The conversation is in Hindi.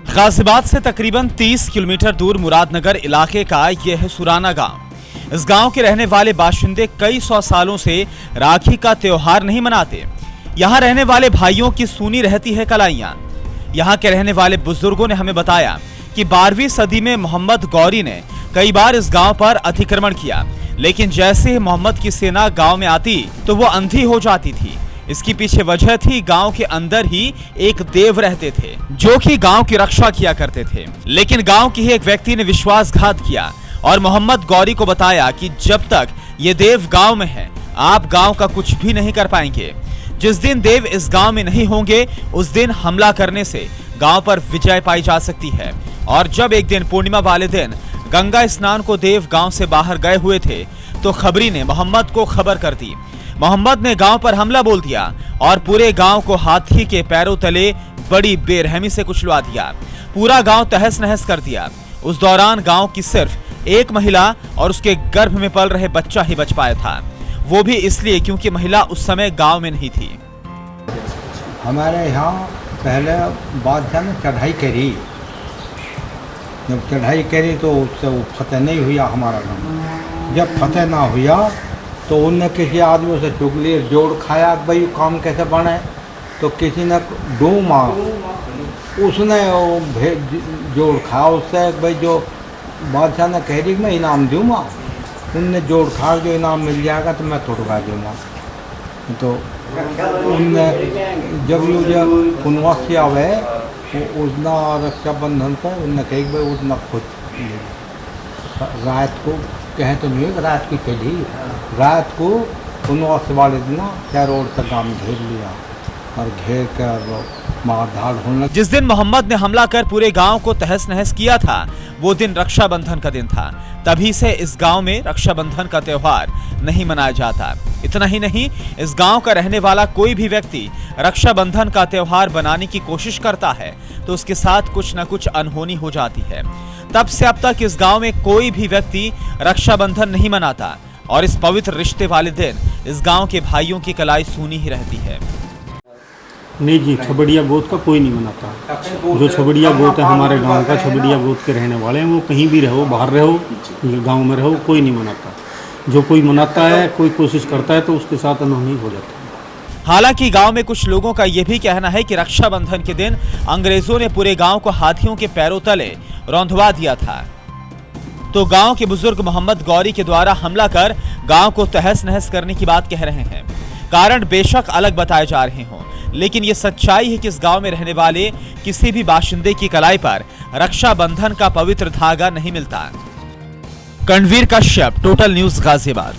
गाजियाबाद से तकरीबन 30 किलोमीटर दूर मुरादनगर इलाके का यह है सुराना गांव। इस गांव के रहने वाले बाशिंदे कई सौ सालों से राखी का त्योहार नहीं मनाते। यहां रहने वाले भाइयों की सूनी रहती है कलाइयां। यहां के रहने वाले बुजुर्गों ने हमें बताया कि 12वीं सदी में मोहम्मद गौरी ने कई बार इस गांव पर अतिक्रमण किया, लेकिन जैसे ही मोहम्मद की सेना गांव में आती तो वो अंधी हो जाती थी। इसकी पीछे वजह थी गांव के अंदर ही एक देव रहते थे जो कि गांव की रक्षा किया करते थे। लेकिन गांव की ही एक व्यक्ति ने विश्वासघात किया और मोहम्मद गौरी को बताया कि जब तक ये देव गांव में है आप गांव का कुछ भी नहीं कर पाएंगे। जिस दिन देव इस गांव में नहीं होंगे उस दिन हमला करने से गांव पर विजय पाई जा सकती है। और जब एक दिन पूर्णिमा वाले दिन गंगा स्नान को देव गांव से बाहर गए हुए थे तो खबरी ने मोहम्मद को खबर कर दी। मोहम्मद ने गांव पर हमला बोल दिया और पूरे गांव को हाथी के पैरों तले बड़ी बेरहमी से कुचलवा दिया। पूरा गांव तहस नहस कर दिया। उस दौरान गांव की सिर्फ एक महिला और उसके गर्भ में पल रहे बच्चा ही बच पाया था, वो भी इसलिए क्योंकि महिला उस समय गांव में नहीं थी। हमारे यहाँ पहले बादशाह ने चढ़ाई करी, जब चढ़ाई करी तो उससे वो फतेह नहीं हुआ हमारा गाँव। जब फतेह ना हुआ तो उनने किसी आदमी से चुगली जोड़ खाया कि भाई काम कैसे बने, तो किसी ने डूमा, उसने वो जोड़ खाया उससे भाई जो बादशाह ने कह दी मैं इनाम दूँगा, उनने जोड़ खा जो इनाम मिल जाएगा तो मैं तोड़वा दूँगा। तो उनने जब ये पुनवासी आवे उसना रक्षाबंधन पर उनने कही भाई उसना खुद रात को कहें तो नहीं रात की चली, रात को पुनवासी वाले दिन 4 रोड तक गाँव घेर लिया और घेर कर मारधाड़ होने। जिस दिन मोहम्मद ने हमला कर पूरे गांव को तहस नहस किया था वो दिन रक्षाबंधन का दिन था। तभी से इस गांव में रक्षाबंधन का त्योहार नहीं मनाया जाता। इतना ही नहीं, इस गांव का रहने वाला कोई भी व्यक्ति रक्षाबंधन का त्योहार बनाने की कोशिश करता है तो उसके साथ कुछ न कुछ अनहोनी हो जाती है। तब से अब तक इस गांव में कोई भी व्यक्ति रक्षाबंधन नहीं मनाता और इस पवित्र रिश्ते वाले दिन इस गांव के भाइयों की कलाई सूनी ही रहती है। नहीं जी, छबड़िया गोत का कोई नहीं मनाता। जो छबड़िया गोत है हमारे गांव का, छबड़िया गोत के रहने वाले हैं, वो कहीं भी रहो, बाहर रहो, गांव में रहो, कोई नहीं मनाता। जो कोई मनाता है, कोई कोशिश करता है तो उसके साथ अनहोनी हो जाती है। हालांकि गांव में कुछ लोगों का यह भी कहना है कि रक्षाबंधन के दिन अंग्रेजों ने पूरे गांव को हाथियों के पैरों तले रौंदवा दिया था, तो गांव के बुजुर्ग मोहम्मद गौरी के द्वारा हमला कर गांव को तहस नहस करने की बात कह रहे हैं। कारण बेशक अलग बताए जा रहे हों, लेकिन ये सच्चाई है कि इस गांव में रहने वाले किसी भी बाशिंदे की कलाई पर रक्षाबंधन का पवित्र धागा नहीं मिलता। Karanveer Kashyap, total news Ghaziabad.